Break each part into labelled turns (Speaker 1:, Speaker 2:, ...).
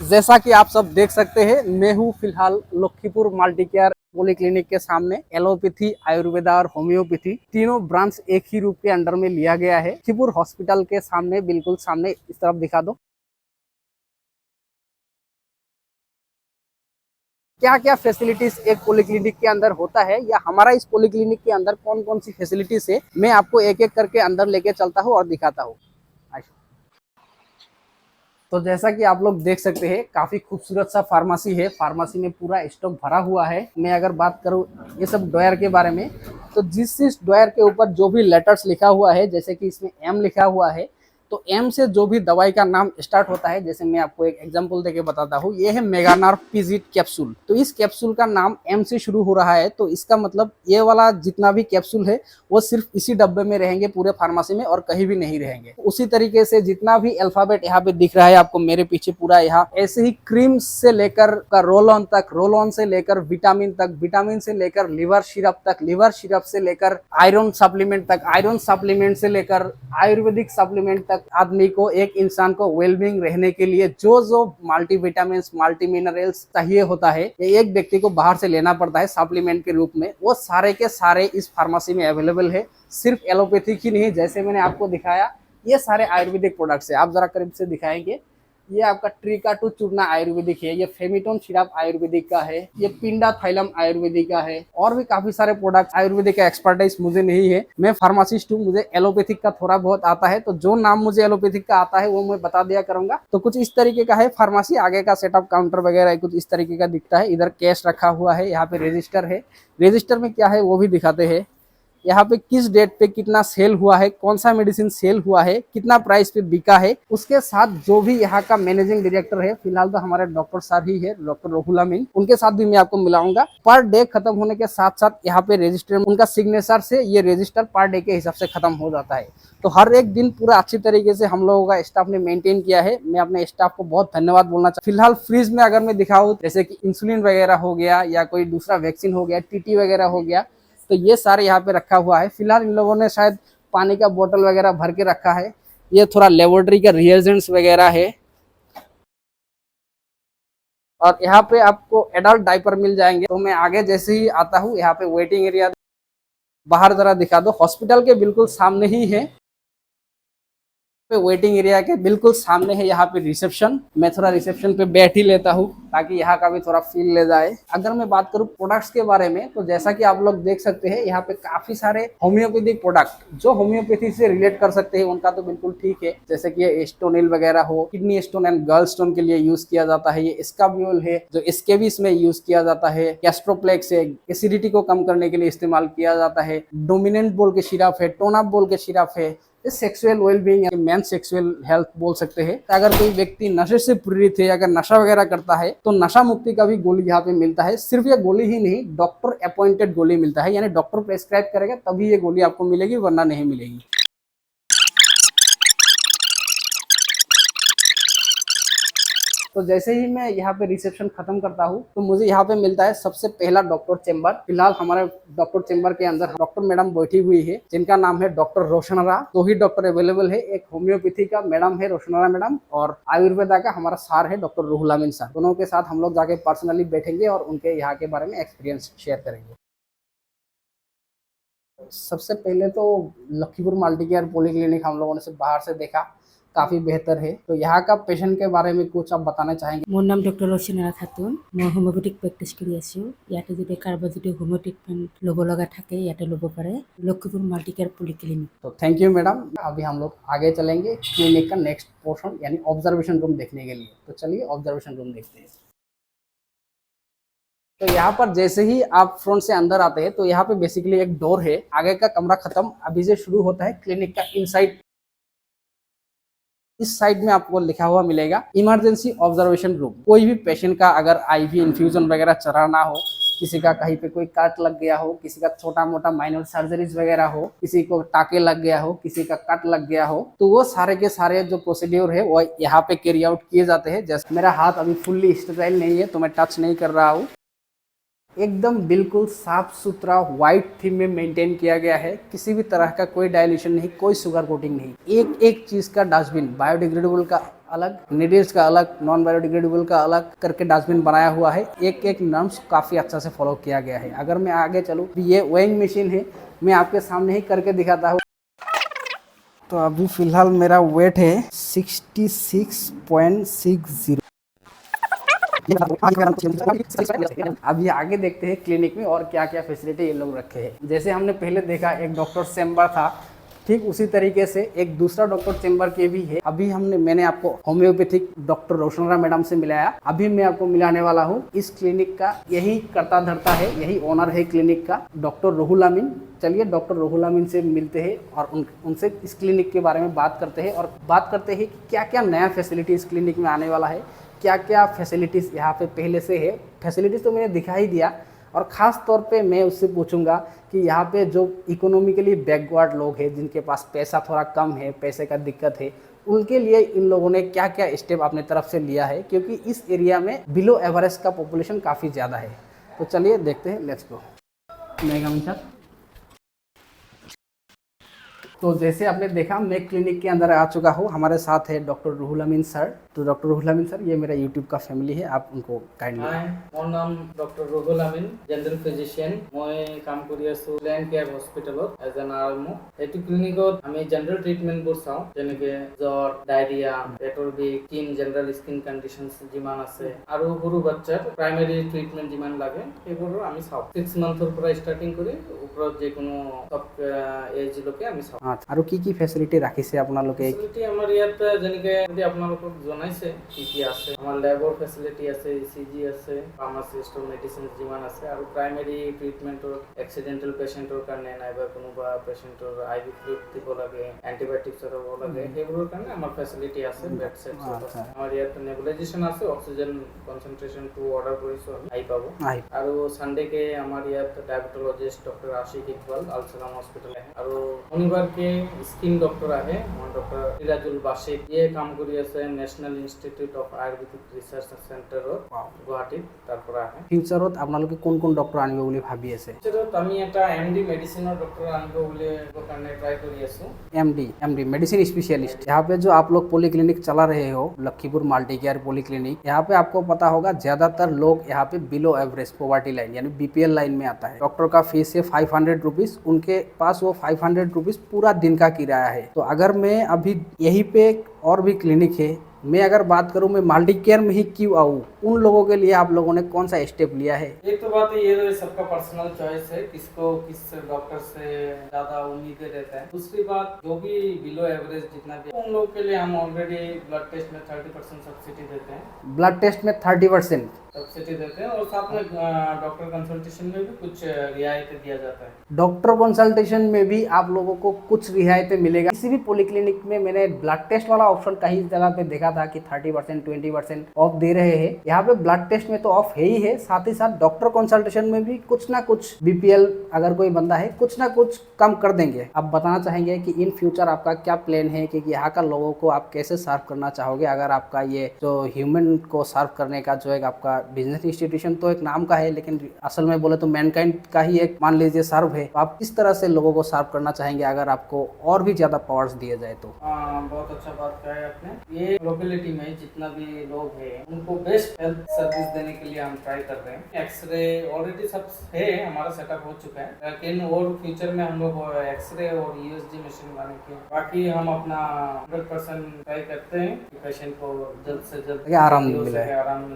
Speaker 1: जैसा कि आप सब देख सकते हैं, मैं हूँ फिलहाल लखीपुर मल्टी केयर पॉलीक्लिनिक के सामने। एलोपैथी, आयुर्वेदा और होम्योपैथी तीनों ब्रांच एक ही रूप के अंडर में लिया गया है। लखीपुर हॉस्पिटल के सामने, बिल्कुल सामने, इस तरफ दिखा दो। क्या क्या फैसिलिटीज एक पॉलीक्लिनिक के अंदर होता है या हमारा इस पॉलीक्लिनिक के अंदर कौन कौन सी फैसिलिटीज है, मैं आपको एक एक करके अंदर लेके चलता हूँ और दिखाता हूँ। तो जैसा कि आप लोग देख सकते हैं, काफी खूबसूरत सा फार्मेसी है। फार्मेसी में पूरा स्टॉक भरा हुआ है। मैं अगर बात करूं ये सब ड्रॉयर के बारे में, तो जिस ड्रॉयर के ऊपर जो भी लेटर्स लिखा हुआ है, जैसे कि इसमें एम लिखा हुआ है, तो एम से जो भी दवाई का नाम स्टार्ट होता है, जैसे मैं आपको एक एग्जांपल देके बताता हूँ। ये है मेगानार पिजिट कैप्सूल। तो इस कैप्सूल का नाम एम से शुरू हो रहा है, तो इसका मतलब ये वाला जितना भी कैप्सूल है वो सिर्फ इसी डब्बे में रहेंगे पूरे फार्मेसी में, और कहीं भी नहीं रहेंगे। उसी तरीके से जितना भी अल्फाबेट यहाँ पे दिख रहा है आपको मेरे पीछे, पूरा यहाँ ऐसे ही क्रीम से लेकर रोल ऑन तक, रोल ऑन से लेकर विटामिन तक, विटामिन से लेकर लिवर सिरप तक, लिवर सिरप से लेकर आयरन सप्लीमेंट तक, आयरन सप्लीमेंट से लेकर आयुर्वेदिक सप्लीमेंट तक। आदमी को, एक इंसान को वेलबींग रहने के लिए जो जो मल्टीविटामिन, मल्टी मिनरल्स चाहिए होता है, ये एक व्यक्ति को बाहर से लेना पड़ता है सप्लीमेंट के रूप में, वो सारे के सारे इस फार्मेसी में अवेलेबल है। सिर्फ एलोपैथिक ही नहीं, जैसे मैंने आपको दिखाया, ये सारे आयुर्वेदिक प्रोडक्ट्स है। आप जरा करीब से दिखाएंगे। ये आपका ट्रिकाटू चूर्ण आयुर्वेदिक है, ये फेमिटोन सिरप आयुर्वेदिक का है, ये पिंडा थाइलम आयुर्वेदिक का है, और भी काफी सारे प्रोडक्ट। आयुर्वेदिक का एक्सपर्टाइज मुझे नहीं है, मैं फार्मासिस्ट हूँ, मुझे एलोपैथिक का थोड़ा बहुत आता है, तो जो नाम मुझे एलोपैथिक का आता है वो मैं बता दिया करूंगा। तो कुछ इस तरीके का है फार्मेसी। आगे का सेटअप, काउंटर वगैरह कुछ इस तरीके का दिखता है। इधर कैश रखा हुआ है, यहाँ पे रजिस्टर है। रजिस्टर में क्या है वो भी दिखाते हैं। यहाँ पे किस डेट पे कितना सेल हुआ है, कौन सा मेडिसिन सेल हुआ है, कितना प्राइस पे बिका है। उसके साथ जो भी यहाँ का मैनेजिंग डायरेक्टर है, फिलहाल तो हमारे डॉक्टर सर ही है, डॉक्टर रुहुल अमीन, उनके साथ भी मैं आपको मिलाऊंगा। पर डे खत्म होने के साथ साथ यहाँ पे रजिस्टर, उनका सिग्नेचर से ये रजिस्टर पर डे के हिसाब से खत्म हो जाता है। तो हर एक दिन पूरा अच्छी तरीके से हम लोगों का स्टाफ ने मेंटेन किया है। मैं अपने स्टाफ को बहुत धन्यवाद बोलना चाहूँ। फिलहाल फ्रीज में अगर मैं दिखाऊँ, जैसे कि इंसुलिन वगैरह हो गया या कोई दूसरा वैक्सीन हो गया, टीटी वगैरह हो गया, तो ये सारे यहाँ पे रखा हुआ है। फिलहाल इन लोगों ने शायद पानी का बोतल वगैरह भर के रखा है। ये थोड़ा लेबोरेटरी का रिएजेंट्स वगैरह है। और यहाँ पे आपको एडल्ट डायपर मिल जाएंगे। तो मैं आगे जैसे ही आता हूँ, यहाँ पे वेटिंग एरिया, बाहर जरा दिखा दो। हॉस्पिटल के बिल्कुल सामने ही है, वेटिंग एरिया के बिल्कुल सामने है यहाँ पे रिसेप्शन। मैं थोड़ा रिसेप्शन पे बैठ ही लेता हूँ ताकि यहाँ का भी थोड़ा फील ले जाए। अगर मैं बात करूँ प्रोडक्ट्स के बारे में, तो जैसा कि आप लोग देख सकते हैं, यहाँ पे काफी सारे होम्योपैथिक प्रोडक्ट जो होम्योपैथी से रिलेट कर सकते हैं, उनका तो बिल्कुल ठीक है। जैसे कि ये स्टोनिल वगैरह हो, kidney stone and girl stone के लिए यूज किया जाता है। ये स्काबियोल है जो स्केबिस में यूज किया जाता है। गैस्ट्रोप्लेक्स है, एसिडिटी को कम करने के लिए इस्तेमाल किया जाता है। डोमिनेंट बोल के सिरप है, टोनअप बोल के सिरप है। सेक्सुअल वेलबींग या मेन सेक्सुअल हेल्थ बोल सकते हैं। अगर कोई व्यक्ति नशे से प्रेरित है, अगर नशा वगैरह करता है, तो नशा मुक्ति का भी गोली यहाँ पे मिलता है। सिर्फ ये गोली ही नहीं, डॉक्टर अपॉइंटेड गोली मिलता है, यानी डॉक्टर प्रेस्क्राइब करेगा तभी ये गोली आपको मिलेगी, वरना नहीं मिलेगी। तो जैसे ही मैं यहाँ पे रिसेप्शन खत्म करता हूँ, तो मुझे यहाँ पे मिलता है सबसे पहला डॉक्टर चेंबर। फिलहाल हमारे डॉक्टर चेंबर के अंदर डॉक्टर मैडम बैठी हुई है, जिनका नाम है डॉक्टर रोशनरा। दो ही डॉक्टर अवेलेबल है, एक होम्योपैथी का मैडम है रोशनरा मैडम, और आयुर्वेदा का हमारा सार है डॉक्टर रुहुल अमीन सर। दोनों के साथ हम लोग जाके पर्सनली बैठेंगे और उनके यहाँ के बारे में एक्सपीरियंस शेयर करेंगे। सबसे पहले तो लखीपुर मल्टी केयर पॉलीक्लिनिक हम लोगों ने से बाहर से देखा, काफी बेहतर है। तो यहाँ का पेशेंट के बारे में कुछ आप बताना चाहेंगे?
Speaker 2: मोर नाम डॉक्टर रचना खातून। मैं होमिओपैथिक प्रेक्टिस কৰি আছোঁ। ইয়াতে যদি কাৰোবাৰ যদি হোমিও ট্ৰিটমেণ্ট ল'ব লগা থাকে ইয়াতে ল'ব পাৰে, লক্ষীপুৰ মাল্টি কেয়াৰ পলিক্লিনিক।
Speaker 1: तो थैंक यू मैडम। अभी हम लोग आगे चलेंगे क्लिनिक का नेक्स्ट पोर्शन, यानी ऑब्जर्वेशन रूम देखने के लिए। तो चलिए ऑब्जर्वेशन रूम देखते हैं। तो यहाँ पर जैसे ही आप फ्रंट से अंदर आते हैं, तो यहाँ पे बेसिकली एक डोर है। आगे का कमरा खत्म, अभी से शुरू होता है क्लिनिक का इनसाइड। इस साइड में आपको लिखा हुआ मिलेगा इमरजेंसी ऑब्जर्वेशन रूम। कोई भी पेशेंट का अगर आईवी इन्फ्यूजन वगैरह चढ़ाना हो, किसी का कहीं पे कोई काट लग गया हो, किसी का छोटा मोटा माइनर सर्जरीज वगैरह हो, किसी को टाके लग गया हो, किसी का कट लग गया हो, तो वो सारे के सारे जो प्रोसीड्योर है वो यहाँ पे कैरी आउट किए जाते हैं। जैसे मेरा हाथ अभी फुल्ली स्टेराइल नहीं है, तो मैं टच नहीं कर रहा हूँ। एकदम बिल्कुल साफ सुथरा व्हाइट थीम में मेंटेन किया गया है। किसी भी तरह का कोई डायल्यूशन नहीं, कोई शुगर कोटिंग नहीं। एक एक चीज का डस्टबिन बायोडिग्रेडेबल का अलग, निडल्स का अलग, नॉन बायोडिग्रेडेबल का अलग करके डस्टबिन बनाया हुआ है। एक एक नॉर्म्स काफ़ी अच्छा से फॉलो किया गया है। अगर मैं आगे चलूँ, ये वेइंग मशीन है, मैं आपके सामने ही करके दिखाता हूँ। तो अभी फ़िलहाल मेरा वेट है 66.60। अभी आगे देखते हैं क्लिनिक में और क्या क्या फैसिलिटी ये लोग रखे हैं। जैसे हमने पहले देखा एक डॉक्टर चेम्बर था, ठीक उसी तरीके से एक दूसरा डॉक्टर चेम्बर के भी है। अभी मैंने आपको होम्योपैथिक डॉक्टर रोशनरा मैडम से मिलाया, अभी मैं आपको मिलाने वाला हूँ इस क्लिनिक का यही करता धरता है, यही ओनर है क्लिनिक का, डॉक्टर रोहुल अमीन। चलिए डॉक्टर रोहुल अमीन से मिलते हैं और उनसे इस क्लिनिक के बारे में बात करते हैं और बात करते हैं कि क्या क्या नया फैसिलिटी इस क्लिनिक में आने वाला है, क्या क्या फैसिलिटीज़ यहाँ पे पहले से है। फैसिलिटीज़ तो मैंने दिखा ही दिया, और ख़ास तौर पे मैं उससे पूछूंगा कि यहाँ पे जो इकोनॉमिकली बैकवर्ड लोग हैं, जिनके पास पैसा थोड़ा कम है, पैसे का दिक्कत है, उनके लिए इन लोगों ने क्या क्या स्टेप अपने तरफ से लिया है, क्योंकि इस एरिया में बिलो एवरेज का पॉपुलेशन काफ़ी ज़्यादा है। तो चलिए देखते हैं, लेट्स गो। मैं कमिंग सर। तो जैसे आपने देखा मैं क्लिनिक के अंदर आ चुका हूँ, हमारे साथ है डॉक्टर रोहुल अमीन सर। तो डॉक्टर रोहुल अमीन सर, ये मेरा यूट्यूब का फैमिली है, आप उनको काइंडली।
Speaker 3: हाय, मोर नाम डॉक्टर रोहुल अमीन, जनरल फिजिशियन। মই কাম কৰি আছো প্লেন কেয়াৰ হস্পিটেলত এজ এন আৰএমঅ। এইটো ক্লিনিকত আমি জেনেৰেল ট্ৰিটমেণ্টবোৰ চাওঁ, যেনেকৈ জ্বৰ, ডায়েৰিয়া, পেটৰ বিষ, স্কিন জেনেৰেল স্কিন কণ্ডিশ্যনছ যিমান আছে আৰু সৰু বাচ্চাৰ প্ৰাইমেৰী ট্ৰিটমেণ্ট যিমান লাগে সেইবোৰো আমি চাওঁ। 6 মান্থৰ পৰা ষ্টাৰ্টিং কৰি ওপৰত যিকোনো সব এজলৈকে আমি চাওঁ।
Speaker 1: আৰু কি ফেচিলিটি ৰাখিছে আপোনালোকে?
Speaker 3: ফেচিলিটি আমাৰ ইয়াত যেনেকৈ যদি আপোনালোকক জনাইছে কি আছে, আমাৰ লেবৰ ফেচিলিটি আছে, ইচিজি আছে, ফাৰ্মাচিষ্টৰ মেডিচিন যিমান আছে, আৰু প্ৰাইমেৰী ট্ৰিটমেণ্টৰ এক্সিডেণ্টেল পেচেণ্টৰ কাৰণে নাইবা কোনোবা পেচেণ্টৰ আই ভি ফ্লুইড দিব লাগে, এণ্টিবায়'টিক্সৰ হ'ব লাগে, সেইবোৰৰ কাৰণে আমাৰ ফেচিলিটি আছে। বেড চেট আছে আমাৰ ইয়াত, নেবুলাইজেশ্যন আছে, অক্সিজেন কনচেনট্ৰেশ্যনটো অৰ্ডাৰ কৰিছোঁ আমি, আহি পাব। আৰু ছানডেকে আমাৰ ইয়াত ডায়েবেটলজিষ্ট ডক্টৰ আশিক ইকবাল আলছালাম হস্পিটেল আহে, আৰু শনিবাৰকে স্কিন ডক্টৰ আহে, মই ডক্টৰ সিৰাজুল বাছিক, ইয়ে কাম কৰি আছে national institute of Ayurvedic research চেণ্টাৰত গুৱাহাটীত, তাৰ পৰা আহে।
Speaker 1: ফিউচাৰত আপোনালোকে কোন ডক্টৰ আনিব বুলি ভাবি আছে?
Speaker 3: ফিউচাৰত আমি এটা এমডি মেডিচিনৰ ডক্টৰ আনিব বুলি কাৰণে ট্ৰাই কৰি আছো।
Speaker 1: MD medicine specialist. यहाँ पे जो आप लोग पॉलीक्लिनिक चला रहे हो, लखीपुर मल्टी केयर पॉलीक्लिनिक, यहाँ पे आपको पता होगा ज्यादातर लोग यहाँ पे बिलो एवरेज पॉवर्टी लाइन यानी बीपीएल लाइन में आता है। डॉक्टर का फीस है 500 रुपीज, उनके पास वो 500 रुपीज पूरा दिन का किराया है। तो अगर मैं अभी यहीं पे और भी क्लिनिक है, मैं अगर बात करूं मैं मल्टी केयर में ही क्यों आऊँ, उन लोगों के लिए आप लोगों ने कौन सा स्टेप लिया है?
Speaker 3: एक तो बात ये सबका पर्सनल चॉइस है, किसको किस डॉक्टर से ज्यादा उम्मीदें रहता है। दूसरी बात, जो भी बिलो एवरेज जितना भी, उन लोगों के लिए हम ऑलरेडी ब्लड टेस्ट में 30% सब्सिडी देते हैं।
Speaker 1: ब्लड टेस्ट में 30%
Speaker 3: सब्सिडी देते हैं, और साथ में डॉक्टर कंसल्टेशन में भी कुछ रियायतें दिया जाता है।
Speaker 1: डॉक्टर कंसल्टेशन में भी आप लोगों को कुछ रियायतें मिलेगा। किसी भी पॉलीक्लिनिक में मैंने ब्लड टेस्ट वाला ऑप्शन कहीं जगह पे देखा था कि 30% 20% ऑफ दे रहे हैं। यहाँ पे ब्लड टेस्ट में तो ऑफ है ही है, साथ ही साथ डॉक्टर कंसल्टेशन में भी कुछ ना कुछ बीपीएल अगर कोई बंदा है कुछ ना कुछ कम कर देंगे। आप बताना चाहेंगे कि इन फ्यूचर आपका क्या प्लान है, कि यहाँ का लोगों को आप कैसे सर्व करना चाहोगे? अगर आपका ये जो ह्यूमन को सर्व करने का जो एक आपका बिजनेस इंस्टीट्यूशन तो एक नाम का है, लेकिन असल में बोले तो मैनकाइंड का ही एक मान लीजिए सर्व है, तो आप किस तरह से लोगों को सर्व करना चाहेंगे अगर आपको और भी ज्यादा पावर्स दिए जाए तो?
Speaker 3: बहुत अच्छा बात कहा है आपने। ये लोकेलिटी में जितना भी लोग हैं उनको बेस्ट हेल्थ सर्विस देने के लिए हम ट्राई कर रहे हैं। एक्सरे ऑलरेडी सब है, हमारा सेटअप हो चुका है, लेकिन और फ्यूचर में हम लोग एक्सरे और यूएसजी मशीन लाने के, बाकी हम अपना 100% ट्राई करते हैं कि पेशेंट को जल्द से जल्द
Speaker 1: आराम मिले।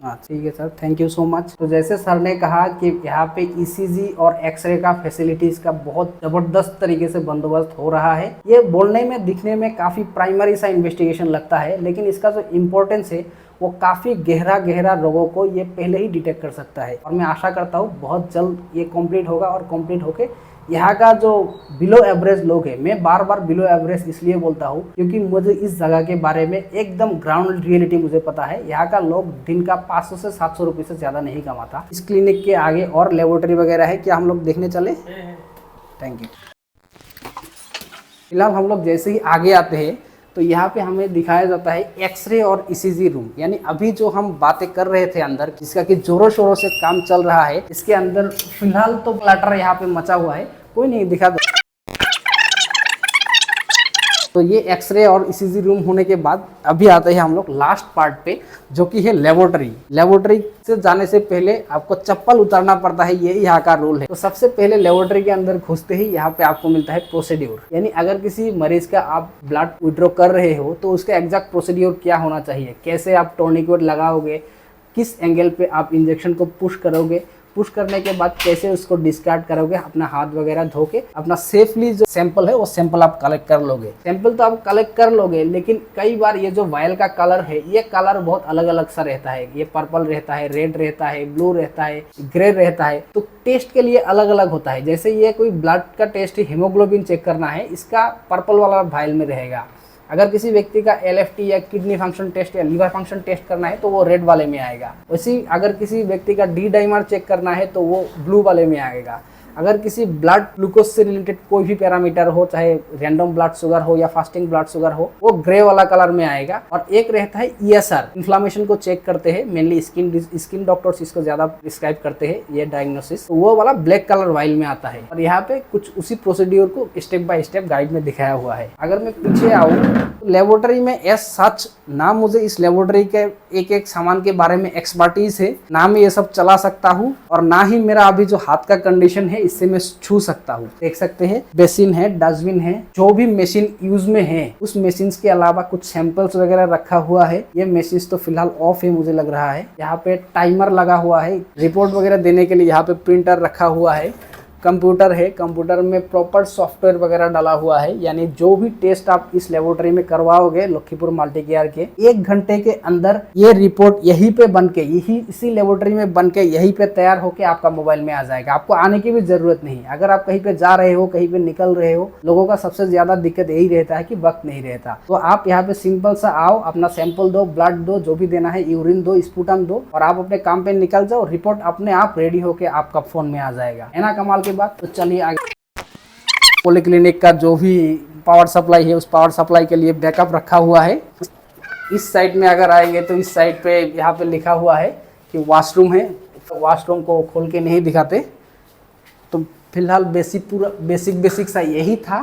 Speaker 1: हाँ ठीक है sir, thank you so much. तो जैसे सर ने कहा कि यहाँ पे ईसीजी और एक्सरे का फैसिलिटीज का बहुत जबरदस्त तरीके से बंदोबस्त हो रहा है। ये बोलने में दिखने में काफी प्राइमरी सा इन्वेस्टिगेशन लगता है, लेकिन इसका जो इम्पोर्टेंस है वो काफ़ी गहरा रोगों को ये पहले ही डिटेक्ट कर सकता है। और मैं आशा करता हूँ बहुत जल्द ये कंप्लीट होगा, और कंप्लीट होके यहाँ का जो बिलो एवरेज लोग हैं, मैं बार बार बिलो एवरेज इसलिए बोलता हूँ क्योंकि मुझे इस जगह के बारे में एकदम ग्राउंड रियलिटी मुझे पता है। यहाँ का लोग दिन का 500 से 700 रुपये से ज़्यादा नहीं कमाता। इस क्लिनिक के आगे और लेबोरेटरी वगैरह है, क्या हम लोग देखने चले? Thank you. फिलहाल हम लोग जैसे ही आगे आते हैं तो यहाँ पे हमें दिखाया जाता है एक्सरे और ईसीजी रूम, यानी अभी जो हम बातें कर रहे थे अंदर, जिसका कि जोरों शोरों से काम चल रहा है, इसके अंदर फिलहाल तो क्लटर यहाँ पे मचा हुआ है, कोई नहीं, दिखा दो। तो ये एक्सरे और ईसीजी रूम होने के बाद अभी आते हैं हम लोग लास्ट पार्ट पे, जो कि है लेबोरेटरी। लेबोरेटरी से जाने से पहले आपको चप्पल उतारना पड़ता है, ये यहाँ का रूल है। तो सबसे पहले लेबोरेटरी के अंदर घुसते ही यहाँ पे आपको मिलता है प्रोसीड्यूर, यानी अगर किसी मरीज का आप ब्लड विड्रॉ कर रहे हो तो उसका एग्जैक्ट प्रोसीड्यूर क्या होना चाहिए, कैसे आप टोर्निकेट लगाओगे, किस एंगल पे आप इंजेक्शन को पुश करोगे, पुश करने के बाद कैसे उसको डिस्कार्ड करोगे, अपना हाथ वगैरह धो के अपना सेफली जो सैंपल है वो सैंपल आप कलेक्ट कर लोगे। सैंपल तो आप कलेक्ट कर लोगे, लेकिन कई बार ये जो वायल का कलर है ये कलर बहुत अलग अलग सा रहता है। ये पर्पल रहता है, रेड रहता है, ब्लू रहता है, ग्रे रहता है। तो टेस्ट के लिए अलग अलग होता है। जैसे ये कोई ब्लड का टेस्ट है, हीमोग्लोबिन चेक करना है, इसका पर्पल वाला वायल में रहेगा। अगर किसी व्यक्ति का एलएफटी या किडनी फंक्शन टेस्ट या लीवर फंक्शन टेस्ट करना है तो वो रेड वाले में आएगा। वैसे अगर किसी व्यक्ति का डी डाइमर चेक करना है तो वो ब्लू वाले में आएगा। अगर किसी ब्लड ग्लूकोज से रिलेटेड कोई भी पैरामीटर हो, चाहे रैंडम ब्लड शुगर हो या फास्टिंग ब्लड शुगर हो, वो ग्रे वाला कलर में आएगा। और एक रहता है ईएसआर, इन्फ्लामेशन को चेक करते हैं, मेनली स्किन डॉक्टर्स इसको ज्यादा प्रिस्क्राइब करते हैं ये डायग्नोसिस, तो वो वाला ब्लैक कलर वाइल में आता है। और यहाँ पे कुछ उसी प्रोसीड्यूर को स्टेप बाय स्टेप गाइड में दिखाया हुआ है। अगर मैं पीछे आऊँ तो लेबोरेटरी में एज सच ना मुझे इस लेबोरेटरी के एक एक सामान के बारे में एक्सपर्टीज है, ना मैं ये सब चला सकता हूँ, और ना ही मेरा अभी जो हाथ का कंडीशन है इससे मैं छू सकता हूँ। देख सकते हैं बेसिन है, डस्टबिन है, जो भी मशीन यूज में है उस मशीन के अलावा कुछ सैंपल्स वगैरह रखा हुआ है। ये मशीन तो फिलहाल ऑफ है मुझे लग रहा है। यहाँ पे टाइमर लगा हुआ है, रिपोर्ट वगैरह देने के लिए यहाँ पे प्रिंटर रखा हुआ है, कंप्यूटर है, कंप्यूटर में प्रॉपर सॉफ्टवेयर वगैरह डाला हुआ है। यानी जो भी टेस्ट आप इस लेबोरेटरी में करवाओगे लखीपुर मल्टी केयर के, 1 घंटे के अंदर ये रिपोर्ट यहीं पे बन के, इसी लेबोरेटरी में बन के यहीं पे तैयार होके आपका मोबाइल में आ जाएगा। आपको आने की भी जरूरत नहीं। अगर आप कहीं पे जा रहे हो, कहीं पे निकल रहे हो, लोगों का सबसे ज्यादा दिक्कत यही रहता है कि वक्त नहीं रहता। तो आप यहाँ पे सिंपल सा आओ, अपना सैंपल दो, ब्लड दो, जो भी देना है, यूरिन दो, स्पूटम दो, और आप अपने काम पे निकल जाओ। रिपोर्ट अपने आप रेडी होके आपका फोन में आ जाएगा। है ना कमाल की बात। तो चलिए आगे। पॉलीक्लिनिक का जो भी पावर सप्लाई है उस पावर सप्लाई के लिए बैकअप रखा हुआ है। इस साइड में अगर आएंगे तो इस साइड पे यहाँ पे लिखा हुआ है कि वॉशरूम है। तो वॉशरूम को खोल के नहीं दिखाते। तो फिलहाल बेसिक सा यही था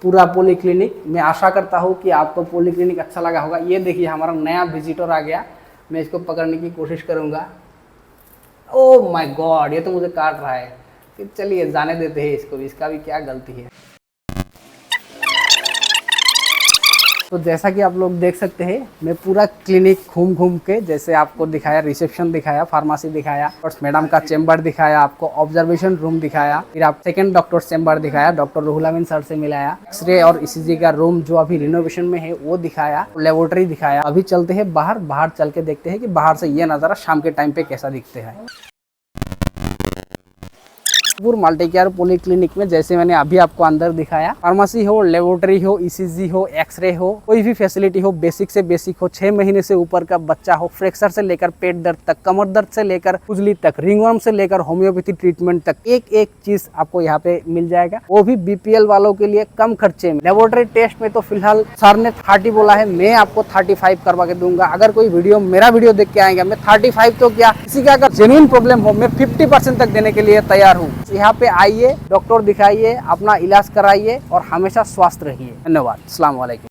Speaker 1: पूरा पॉलीक्लिनिक। मैं आशा करता हूँ कि आपको पॉलीक्लिनिक अच्छा लगा होगा। ये देखिए हमारा नया विजिटर आ गया, मैं इसको पकड़ने की कोशिश करूँगा। ओह माय गॉड, ये तो मुझे काट रहा है। चलिए जाने देते हैं इसको, इसका भी क्या गलती है। तो जैसा कि आप लोग देख सकते हैं, मैं पूरा क्लिनिक घूम के, जैसे आपको दिखाया, रिसेप्शन दिखाया, फार्मेसी दिखाया, और मैडम का चेम्बर दिखाया, आपको ऑब्जर्वेशन रूम दिखाया, फिर आप सेकंड डॉक्टर चेम्बर दिखाया, डॉक्टर रुहुल अमीन सर से मिलाया, एक्सरे और ईसीजी का रूम जो अभी रिनोवेशन में है वो दिखाया, लेबोरेटरी दिखाया। अभी चलते हैं बाहर चल के देखते हैं कि बाहर से ये नज़ारा शाम के टाइम पे कैसा दिखते हैं। मल्टी केयर पॉलीक्लिनिक में जैसे मैंने अभी आपको अंदर दिखाया, फार्मेसी हो, लेबोरेटरी हो, ईसीजी हो, एक्सरे हो, कोई भी फैसिलिटी हो, बेसिक से बेसिक हो, 6 महीने से ऊपर का बच्चा हो, फ्रैक्चर से लेकर पेट दर्द तक, कमर दर्द से लेकर खुजली तक, रिंगवर्म से लेकर होम्योपैथी ट्रीटमेंट तक, एक चीज आपको यहाँ पे मिल जाएगा। वो भी बीपीएल वालों के लिए कम खर्चे में। लेबोरेटरी टेस्ट में तो फिलहाल सर ने 30 बोला है, मैं आपको 35 करवा के दूंगा। अगर कोई मेरा वीडियो देख के आएंगे, मैं 35 तो क्या, किसी का अगर जेन्युइन प्रॉब्लम हो, मैं 50% तक देने के लिए तैयार हूँ। यहाँ पे आइए, डॉक्टर दिखाइए, अपना इलाज कराइए और हमेशा स्वस्थ रहिए। धन्यवाद। अस्सलाम वालेकुम।